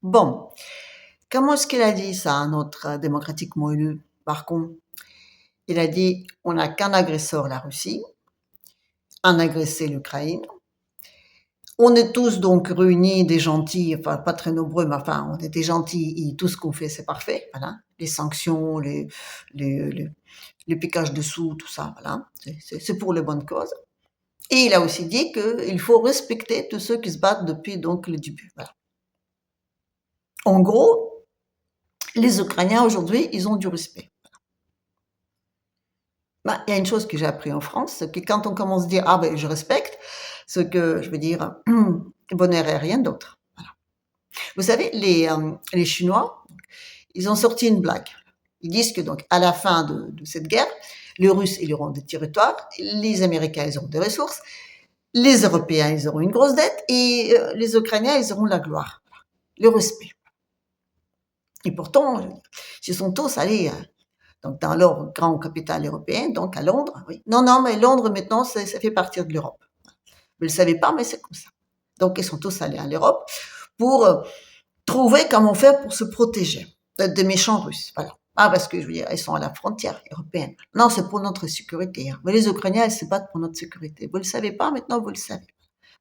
Bon, comment est-ce qu'il a dit ça, notre démocratiquement élu Macron? Il a dit on n'a qu'un agresseur, la Russie, un agressé, l'Ukraine. On est tous donc réunis, des gentils, enfin pas très nombreux, mais enfin on est des gentils et tout ce qu'on fait c'est parfait, voilà. Les sanctions, les, les, les piquages de sous, tout ça, voilà. C'est pour les bonnes causes. Et il a aussi dit qu'il faut respecter tous ceux qui se battent depuis donc le début. Voilà. En gros, les Ukrainiens aujourd'hui, ils ont du respect. Ben, il y a une chose que j'ai appris en France, c'est que quand on commence à dire ah ben je respecte, ce que je veux dire bonheur et rien d'autre. Voilà. Vous savez, les Chinois, ils ont sorti une blague. Ils disent que donc à la fin de cette guerre, les Russes ils auront des territoires, les Américains ils auront des ressources, les Européens ils auront une grosse dette et les Ukrainiens ils auront la gloire, le respect. Et pourtant, ils sont tous allés donc dans leur grande capitale européenne, donc à Londres. Oui. Non, non, mais Londres maintenant, ça fait partie de l'Europe. Vous ne le savez pas, mais c'est comme ça. Donc ils sont tous allés à l'Europe pour trouver comment faire pour se protéger des méchants Russes. Voilà. Ah, parce que je veux dire, ils sont à la frontière européenne. Non, c'est pour notre sécurité. Hein. Mais les Ukrainiens, ils se battent pour notre sécurité. Vous ne le savez pas, maintenant vous le savez.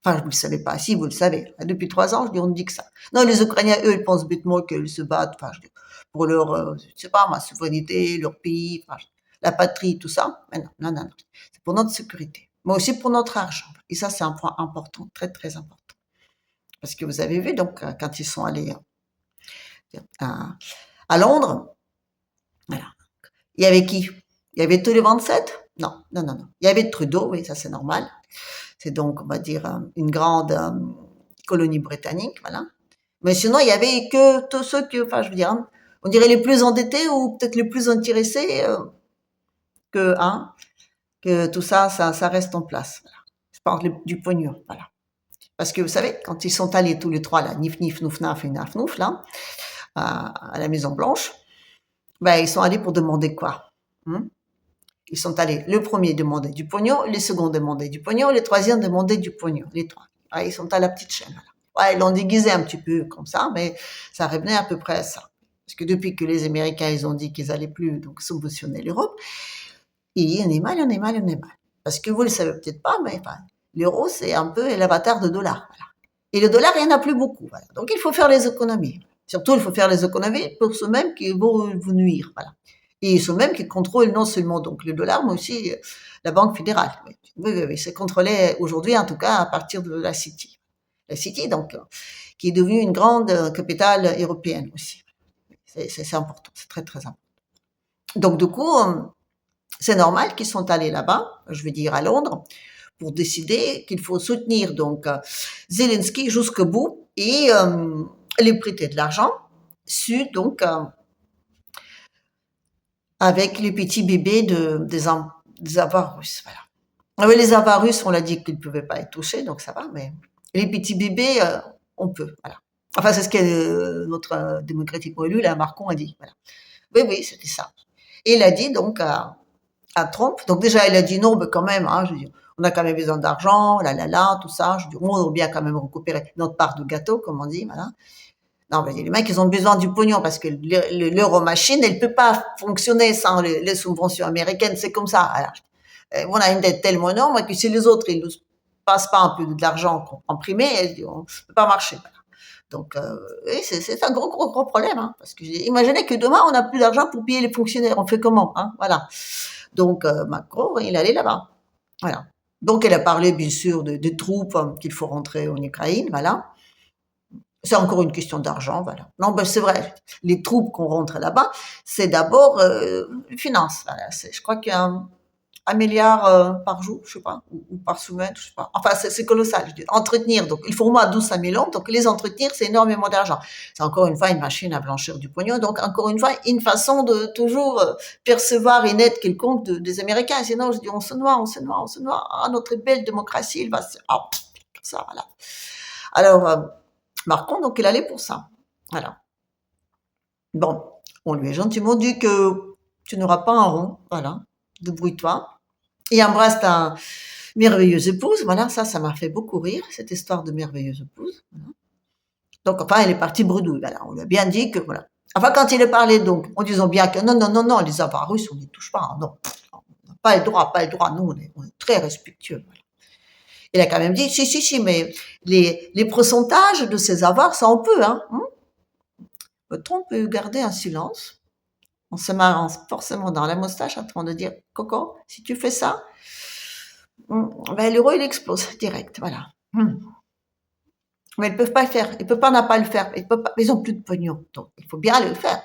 Enfin, vous ne le savez pas. Si, vous le savez. Depuis 3 ans, je dis, on ne dit que ça. Non, les Ukrainiens, eux, ils pensent bêtement qu'ils se battent, enfin, je dis, pour leur, je sais pas, ma souveraineté, leur pays, enfin, la patrie, tout ça. Mais non, non, non, non. C'est pour notre sécurité. Mais aussi pour notre argent. Et ça, c'est un point important, très, très important. Parce que vous avez vu, donc, quand ils sont allés à Londres, voilà. Il y avait qui? Il y avait tous les 27? Non, non, non, non. Il y avait Trudeau, oui, ça c'est normal. C'est donc, on va dire, une grande colonie britannique, voilà. Mais sinon, il y avait que tous ceux que, enfin, je veux dire, on dirait les plus endettés ou peut-être les plus intéressés que, hein, que tout ça, ça reste en place. Voilà. Je parle du pognon, voilà. Parce que vous savez, quand ils sont allés tous les trois là, nif nif nouf naf et naf nouf là, à la Maison Blanche, ben ils sont allés pour demander quoi? Ils sont allés, le premier demander du pognon, les seconds demandaient du pognon, les troisièmes demandaient du pognon, les trois. Ouais, ils sont à la petite chaîne. Voilà. Ouais, ils l'ont déguisé un petit peu comme ça, mais ça revenait à peu près à ça. Parce que depuis que les Américains, ils ont dit qu'ils allaient plus donc subventionner l'Europe, et on est mal, on est mal, on est mal. Parce que vous le savez peut-être pas, mais enfin, l'euro, c'est un peu l'avatar de dollar. Voilà. Et le dollar, il n'y en a plus beaucoup. Voilà. Donc il faut faire les économies. Surtout, il faut faire les économies pour ceux-mêmes qui vont vous nuire. Voilà. Et ceux-mêmes qui contrôlent non seulement donc le dollar, mais aussi la Banque fédérale. Oui, oui, oui, c'est contrôlé aujourd'hui, en tout cas, à partir de la City. La City, donc, qui est devenue une grande capitale européenne aussi. C'est important, c'est très, très important. Donc, du coup, c'est normal qu'ils sont allés là-bas, je veux dire à Londres, pour décider qu'il faut soutenir donc Zelensky jusqu'au bout et lui prêter de l'argent, donc avec les petits bébés des avares russes. Voilà. Ah oui, les avares russes, on l'a dit qu'ils ne pouvaient pas être touchés, donc ça va, mais les petits bébés, on peut. Voilà. Enfin, c'est ce que notre démocratiquement élu, là, Macron, a dit. Voilà. Oui, oui, c'était ça. Et il a dit donc à Trump, donc déjà il a dit non, mais quand même, hein, je veux dire, on a quand même besoin d'argent, tout ça, je dis, on doit bien quand même récupérer notre part de gâteau, comme on dit, voilà. Non, mais les mecs, ils ont besoin du pognon parce que l'euro-machine, elle peut pas fonctionner sans les subventions américaines, c'est comme ça. Alors, on a une dette tellement énorme que si les autres, ils nous passent pas un peu de l'argent imprimé, on ne peut pas marcher. Voilà. Donc, oui, c'est un gros, gros, gros problème, hein, parce que imaginez que demain, on n'a plus d'argent pour payer les fonctionnaires, on fait comment, hein, voilà. Donc, Macron, il allait là-bas, voilà. Donc, elle a parlé, bien sûr, des troupes qu'il faut rentrer en Ukraine, voilà. C'est encore une question d'argent, voilà. Non, ben c'est vrai. Les troupes qu'on rentre là-bas, c'est d'abord finance. Voilà. Je crois qu'il y a un milliard par jour, je sais pas, ou par semaine, je sais pas. Enfin, c'est colossal. Je dis. Entretenir, donc il faut au moins 12 000 hommes, donc les entretenir, c'est énormément d'argent. C'est encore une fois une machine à blanchir du pognon, donc encore une fois une façon de toujours percevoir une aide quelconque des Américains. Sinon, je dis, on se noie, on se noie, on se noie. Ah, notre belle démocratie, elle va se... Ah, ça, voilà. Alors, Macron, donc il allait pour ça. Voilà. Bon, on lui a gentiment dit que tu n'auras pas un rond, voilà, débrouille-toi. Il embrasse ta merveilleuse épouse, voilà, ça m'a fait beaucoup rire, cette histoire de merveilleuse épouse. Voilà. Donc, enfin, il est parti bredouille. Voilà, on lui a bien dit que, voilà. Enfin, quand il est parlé, donc, en disant bien que non, les avoirs russes, on ne les touche pas. Hein, non, on n'a pas le droit, pas le droit. Nous, on est très respectueux. Voilà. Il a quand même dit, si, mais les pourcentages de ces avoirs, ça on peut, hein. Peut-on peut garder un silence en se marrant forcément dans la moustache en train de dire, Coco, si tu fais ça, ben, l'euro, il explose direct, voilà. Mais ils peuvent pas le faire. Ils peuvent pas ne pas le faire. Ils ont plus de pognon. Donc, il faut bien le faire.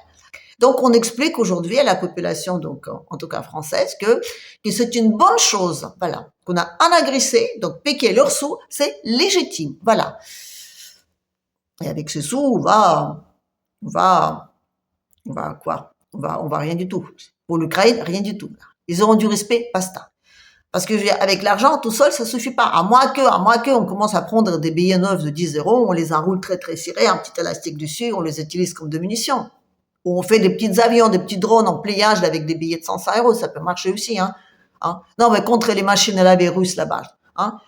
Donc, on explique aujourd'hui à la population, donc, en tout cas française, que c'est une bonne chose. Voilà. Qu'on a un agressé, donc, piquer leurs sous, c'est légitime. Voilà. Et avec ces sous, on va quoi? On va rien du tout. Pour l'Ukraine, rien du tout. Ils auront du respect, basta. Parce que avec l'argent tout seul, ça suffit pas. À moins que, on commence à prendre des billets neufs de 10 euros, on les enroule très très serrés, un petit élastique dessus, on les utilise comme de munitions. Ou on fait des petits avions, des petits drones en pliage avec des billets de 105 euros, ça peut marcher aussi, hein. Non, mais contre les machines à laver russes là-bas,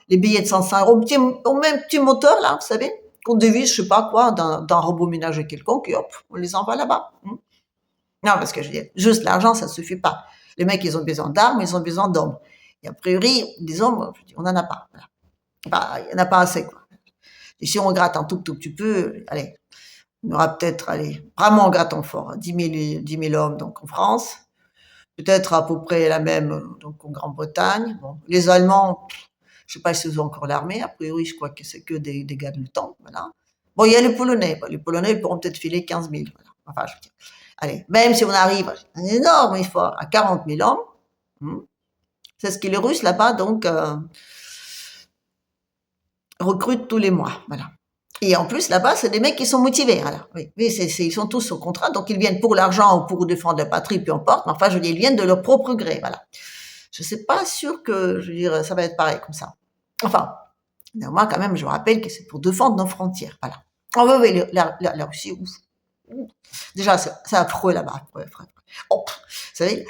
les billets de 105 euros, on met un petit moteur là, vous savez, qu'on dévisse, je sais pas quoi, d'un robot ménager quelconque, et hop, on les envoie là-bas. Non, parce que je veux dire, juste l'argent, ça suffit pas. Les mecs, ils ont besoin d'armes, ils ont besoin d'hommes. Et a priori, des hommes, on n'en a pas. Voilà. Enfin, il n'y en a pas assez, quoi. Et si on gratte un tout petit peu, allez, on aura peut-être, allez, vraiment en grattant fort, 10 000 hommes, donc en France. Peut-être à peu près la même, donc en Grande-Bretagne. Bon, les Allemands, je sais pas s'ils ont encore l'armée. A priori, je crois que c'est que des gars de l'OTAN, voilà. Bon, il y a les Polonais. Bon, les Polonais, ils pourront peut-être filer 15 000, voilà. Enfin, je veux dire. Allez, même si on arrive à un énorme effort à 40 000 hommes, c'est ce que les Russes là-bas, donc, recrutent tous les mois, voilà. Et en plus, là-bas, c'est des mecs qui sont motivés, voilà. Oui, ils sont tous au contrat, donc ils viennent pour l'argent ou pour défendre la patrie, peu importe, mais enfin, je veux dire, ils viennent de leur propre gré, voilà. Je sais pas sûr que, je veux dire, ça va être pareil comme ça. Enfin, moi, quand même, je vous rappelle que c'est pour défendre nos frontières, voilà. Oh oui, la Russie, ouf. Déjà, c'est affreux là-bas. Oh, vous savez,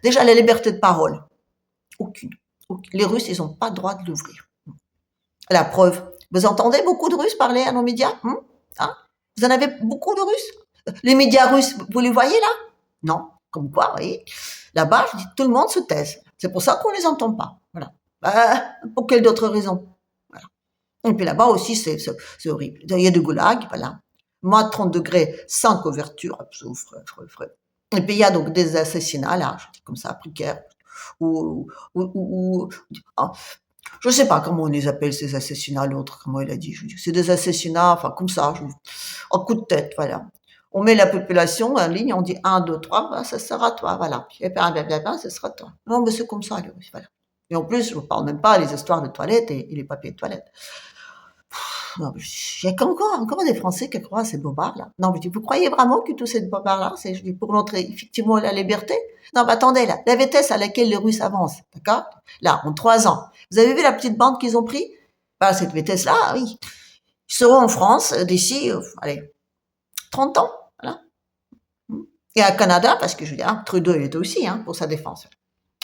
déjà, la liberté de parole, aucune. Les Russes, ils n'ont pas le droit de l'ouvrir. La preuve. Vous entendez beaucoup de Russes parler à nos médias, Vous en avez beaucoup de Russes? Les médias russes, vous les voyez là? Non. Comme quoi, vous voyez, là-bas, je dis, tout le monde se taise. C'est pour ça qu'on les entend pas. Voilà. Pour quelle d'autre raison? Voilà. Et puis là-bas aussi, c'est horrible. Il y a du goulag, voilà. Moins de 30 degrés, sans couverture, frais. Et puis il y a donc des assassinats, là, comme ça, précaires, ou je sais pas comment on les appelle ces assassinats, l'autre, comment il a dit, c'est des assassinats, enfin comme ça, en coup de tête, voilà. On met la population en ligne, on dit 1, 2, 3, bah, ça sera toi, voilà. Et puis blablabla, ça sera toi. Non, mais c'est comme ça, voilà. Et en plus, je ne parle même pas des histoires de toilettes et les papiers de toilette. Non, il y a encore des Français qui croient à ces bobards-là. Non, mais vous croyez vraiment que tous ces bobards-là, c'est pour montrer effectivement la liberté? Non, mais attendez, là, la vitesse à laquelle les Russes avancent, d'accord? Là, en 3 ans. Vous avez vu la petite bande qu'ils ont pris? Bah, cette vitesse-là, oui. Ils seront en France d'ici, allez, 30 ans, voilà. Et à Canada, parce que je veux dire, Trudeau, il était aussi, pour sa défense.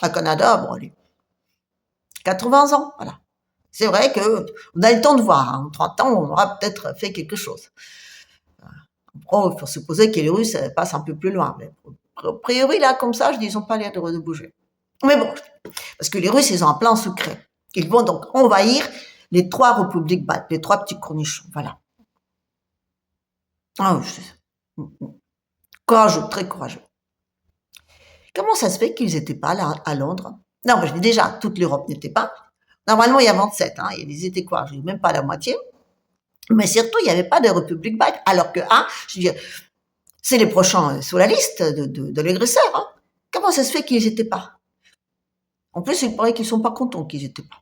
À Canada, bon, allez, 80 ans, voilà. C'est vrai que on a le temps de voir. En 30 ans, on aura peut-être fait quelque chose. Après, il faut supposer que les Russes passent un peu plus loin. Mais a priori, là, comme ça, je dis, ils n'ont pas l'air de bouger. Mais bon, parce que les Russes, ils ont un plan secret. Ils vont donc envahir les 3 républiques baltes, les 3 petits cornichons. Voilà. Courageux, très courageux. Comment ça se fait qu'ils n'étaient pas là à Londres? Non, mais je dis déjà, toute l'Europe n'était pas. Normalement, il y a 27, ils étaient quoi? Je dis même pas la moitié. Mais surtout, il n'y avait pas de république baltes. Alors que, je veux dire, c'est les prochains sur la liste de l'agresseur, Comment ça se fait qu'ils n'étaient pas? En plus, il paraît qu'ils sont pas contents qu'ils n'étaient pas.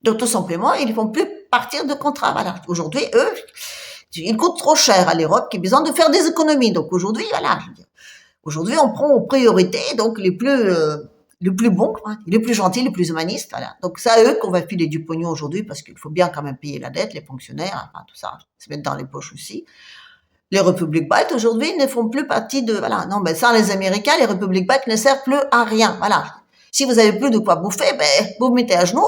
Donc, tout simplement, ils ne vont plus partir de contrat. Voilà. Aujourd'hui, eux, ils coûtent trop cher à l'Europe qui a besoin de faire des économies. Donc, aujourd'hui, voilà, je veux dire, aujourd'hui, on prend en priorité, donc, les plus bons, les plus gentils, les plus humanistes, voilà. Donc, c'est à eux qu'on va filer du pognon aujourd'hui parce qu'il faut bien quand même payer la dette, les fonctionnaires, tout ça, se mettre dans les poches aussi. Les républiques baltes, aujourd'hui, ne font plus partie de, voilà. Non, mais sans les Américains, les républiques baltes ne servent plus à rien, voilà. Si vous avez plus de quoi bouffer, ben, vous vous mettez à genoux,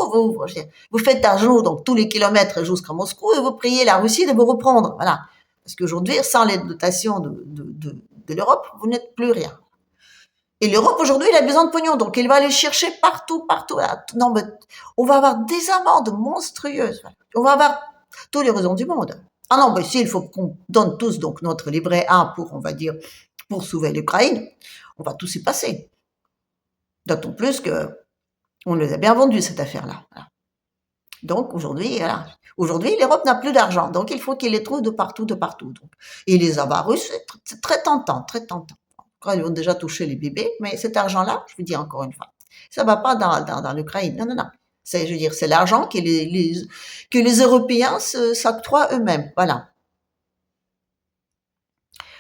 vous faites à genoux, donc tous les kilomètres jusqu'à Moscou, et vous priez la Russie de vous reprendre, voilà. Parce qu'aujourd'hui, sans les dotations de l'Europe, vous n'êtes plus rien. Et l'Europe, aujourd'hui, il a besoin de pognon, donc il va aller chercher partout, partout. Non, mais on va avoir des amendes monstrueuses. Voilà. On va avoir tous les raisons du monde. Ah non, mais si, il faut qu'on donne tous donc notre livret A pour, on va dire, pour sauver l'Ukraine, on va tous y passer. D'autant plus que on les a bien vendus, cette affaire-là. Voilà. Donc, aujourd'hui, voilà. Aujourd'hui, l'Europe n'a plus d'argent, donc il faut qu'ils les trouvent de partout, de partout. Donc. Et les avars russes, c'est très tentant, très tentant. Ils ont déjà touché les bébés, mais cet argent-là, je vous dis encore une fois, ça va pas dans l'Ukraine. Non, non, non. C'est, je veux dire, c'est l'argent que les Européens s'octroient eux-mêmes. Voilà.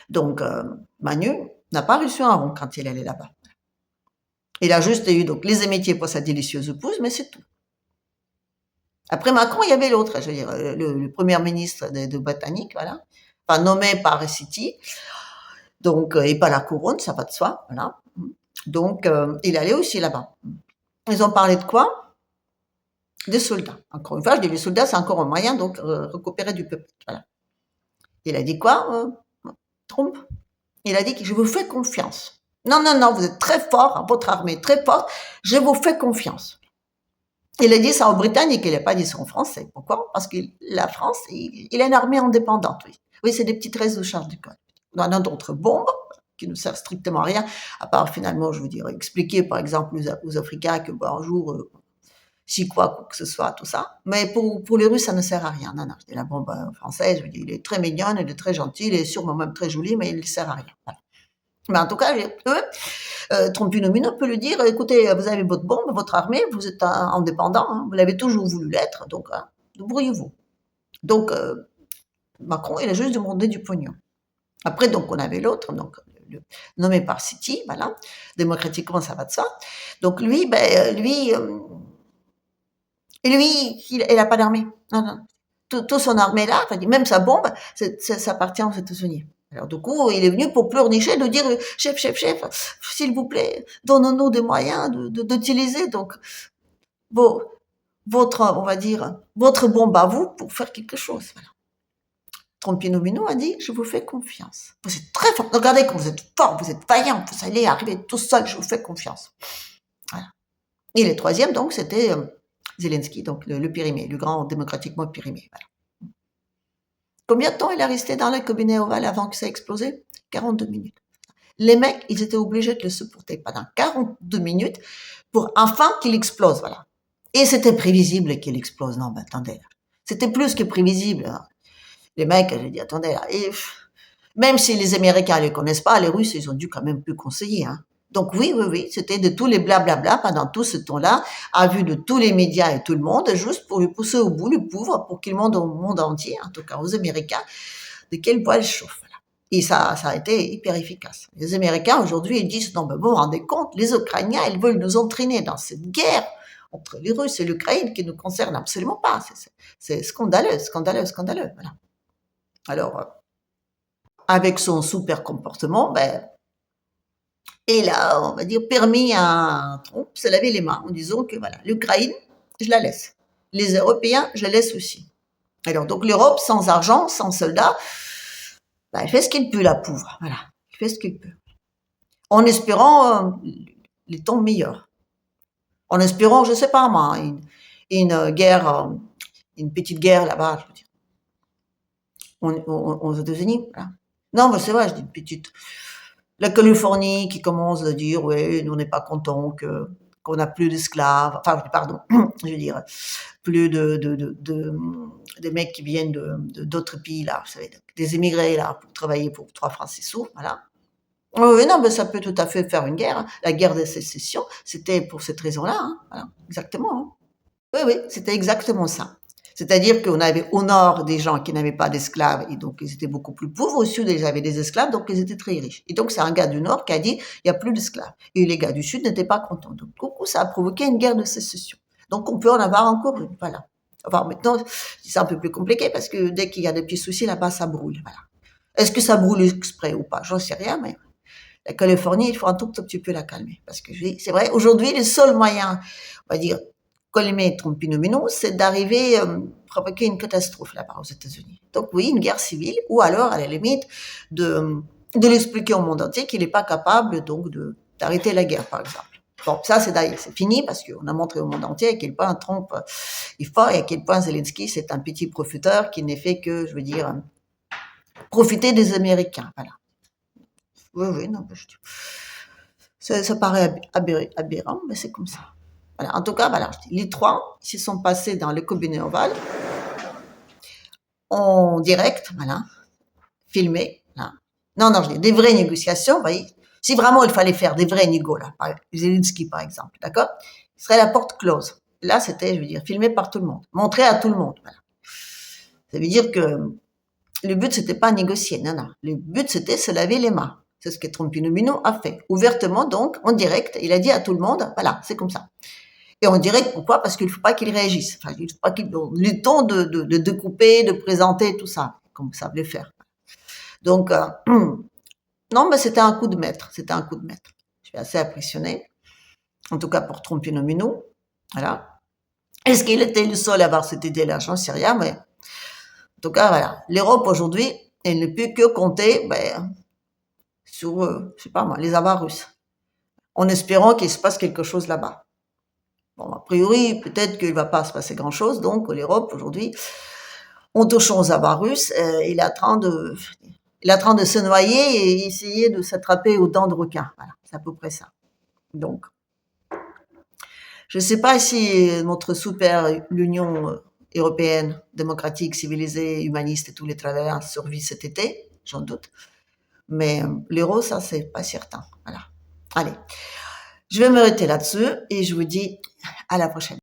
Donc, Manu n'a pas reçu un rond quand il allait là-bas. Il a juste eu donc les amitiés pour sa délicieuse épouse, mais c'est tout. Après Macron, il y avait l'autre, je veux dire, le premier ministre de Britannique, voilà, enfin nommé par City, donc et pas la couronne, ça va de soi, voilà. Donc il allait aussi là-bas. Ils ont parlé de quoi? Des soldats. Encore une fois, je dis les soldats, c'est encore un moyen donc récupérer du peuple, voilà. Il a dit quoi, Trump? Il a dit que je vous fais confiance. Non, non, non, vous êtes très fort, votre armée est très forte, je vous fais confiance. Il a dit ça aux Britanniques, il n'a pas dit ça aux Français. Pourquoi? Parce que la France, il a une armée indépendante, oui. Oui, c'est des petites restes de charge du code. On a d'autres bombes qui ne servent strictement à rien, à part finalement, je veux dire, expliquer par exemple aux Africains que un jour, si quoi que ce soit, tout ça. Mais pour les Russes, ça ne sert à rien. Non, non, je dis la bombe française, je veux dire, il est très mignon, il est très gentil, il est sûrement même très joli, mais il ne sert à rien. Voilà. Mais en tout cas, eux, Trompinomino peut lui dire, écoutez, vous avez votre bombe, votre armée, vous êtes indépendant, hein, vous l'avez toujours voulu l'être, donc débrouillez-vous. Donc, Macron, il a juste demandé du pognon. Après, donc, on avait l'autre, donc, nommé par City, voilà, démocratiquement, ça va de ça. Donc, lui, il n'a pas d'armée. Non, non. Tout son armée là, même sa bombe, ça appartient aux États-Unis. Alors du coup, il est venu pour pleurnicher, de dire chef, s'il vous plaît, donnez-nous des moyens d'utiliser donc votre, on va dire, votre bombe à vous pour faire quelque chose. Voilà. Trompinomino a dit, je vous fais confiance. Vous êtes très fort. Regardez comme vous êtes fort, vous êtes vaillant, vous allez arriver tout seul, je vous fais confiance. Voilà. Et le troisième, donc, c'était Zelensky, donc le périmé, le grand démocratiquement périmé. Voilà. Combien de temps il est resté dans le cabinet ovale avant que ça ait explosé? 42 minutes. Les mecs, ils étaient obligés de le supporter pendant 42 minutes pour enfin qu'il explose, voilà. Et c'était prévisible qu'il explose. Non, mais attendez, là. C'était plus que prévisible. Hein. Les mecs, j'ai dit, attendez, là. Et, même si les Américains ne les connaissent pas, les Russes, ils ont dû quand même plus conseiller, hein. Donc oui, c'était de tous les blablabla pendant tout ce temps-là, à vue de tous les médias et tout le monde, juste pour lui pousser au bout, le pauvre, pour qu'il montre au monde entier, en tout cas aux Américains, de quel bois il chauffe. Voilà. Et ça a été hyper efficace. Les Américains, aujourd'hui, ils disent, non, mais vous vous rendez compte, les Ukrainiens, ils veulent nous entraîner dans cette guerre entre les Russes et l'Ukraine qui ne nous concerne absolument pas. C'est scandaleux, scandaleux, scandaleux. Voilà. Alors, avec son super comportement, il a, on va dire, permis à Trump de se laver les mains en disant que voilà, l'Ukraine, je la laisse. Les Européens, je la laisse aussi. Alors, donc l'Europe, sans argent, sans soldats, elle fait ce qu'il peut, la pauvre. Voilà, elle fait ce qu'il peut. En espérant les temps meilleurs. En espérant, je sais pas moi, une guerre, une petite guerre là-bas, je veux dire. Aux États-Unis, voilà. Non, mais c'est vrai, je dis une petite. La Californie qui commence à dire, oui, nous on n'est pas content qu'on n'a plus d'esclaves, enfin, pardon, je veux dire, plus de mecs qui viennent d'autres pays, là, vous savez, des émigrés, là, pour travailler pour 3 francs 6 sous, voilà. Oui, non, mais ça peut tout à fait faire une guerre. Hein. La guerre de sécession, c'était pour cette raison-là, hein, voilà, exactement. Hein. Oui, c'était exactement ça. C'est-à-dire qu'on avait au nord des gens qui n'avaient pas d'esclaves et donc ils étaient beaucoup plus pauvres. Au sud, ils avaient des esclaves, donc ils étaient très riches. Et donc c'est un gars du nord qui a dit il n'y a plus d'esclaves. Et les gars du sud n'étaient pas contents. Donc du coup, ça a provoqué une guerre de sécession. Donc on peut en avoir encore une. Voilà. Enfin maintenant, c'est un peu plus compliqué parce que dès qu'il y a des petits soucis là-bas, ça brûle. Voilà. Est-ce que ça brûle exprès ou pas? J'en sais rien, mais La Californie, il faut un tout petit peu la calmer. Parce que c'est vrai, aujourd'hui, le seul moyen, on va dire, calmer Trump phénoménal, c'est d'arriver à provoquer une catastrophe là-bas aux États-Unis. Donc oui, une guerre civile, ou alors, à la limite, de l'expliquer au monde entier qu'il n'est pas capable donc d'arrêter la guerre, par exemple. Bon, ça, c'est fini parce qu'on a montré au monde entier à quel point Trump est fort et à quel point Zelensky, c'est un petit profiteur qui n'est fait que, je veux dire, profiter des Américains. Voilà. Oui, oui, non, ça paraît aberrant, mais c'est comme ça. Voilà. En tout cas, voilà, les trois se sont passés dans le cabinet ovale en direct, voilà, filmé. Voilà. Non, non, je dis des vraies négociations, vous voyez. Si vraiment il fallait faire des vrais négos, là, par Zelensky par exemple, d'accord, il serait la porte close. Là, c'était, je veux dire, filmé par tout le monde, montré à tout le monde. Voilà. Ça veut dire que le but, c'était pas négocier, non, non. Le but, c'était se laver les mains. C'est ce que Trompino a fait. Ouvertement, donc, en direct, il a dit à tout le monde, voilà, c'est comme ça. Et en direct, pourquoi? Parce qu'il ne faut pas qu'il réagisse. Enfin, il ne faut pas qu'il le temps de découper, de présenter, tout ça, comme vous savez le faire. Donc, non, mais c'était un coup de maître. C'était un coup de maître. Je suis assez impressionnée. En tout cas, pour Trompino. Voilà. Est-ce qu'il était le seul à avoir cette idée-là? J'en sais rien, mais en tout cas, voilà. L'Europe, aujourd'hui, elle ne peut que compter, sur, je sais pas moi, les avares russes. En espérant qu'il se passe quelque chose là-bas. Bon, a priori, peut-être qu'il ne va pas se passer grand-chose, donc l'Europe, aujourd'hui, en touchant aux avares russes, il est en train de se noyer et essayer de s'attraper aux dents de requin. Voilà, c'est à peu près ça. Donc, je ne sais pas si notre l'Union européenne, démocratique, civilisée, humaniste et tous les travers survit cet été, j'en doute. Mais l'euro, ça, c'est pas certain. Voilà. Allez. Je vais m'arrêter là-dessus et je vous dis à la prochaine.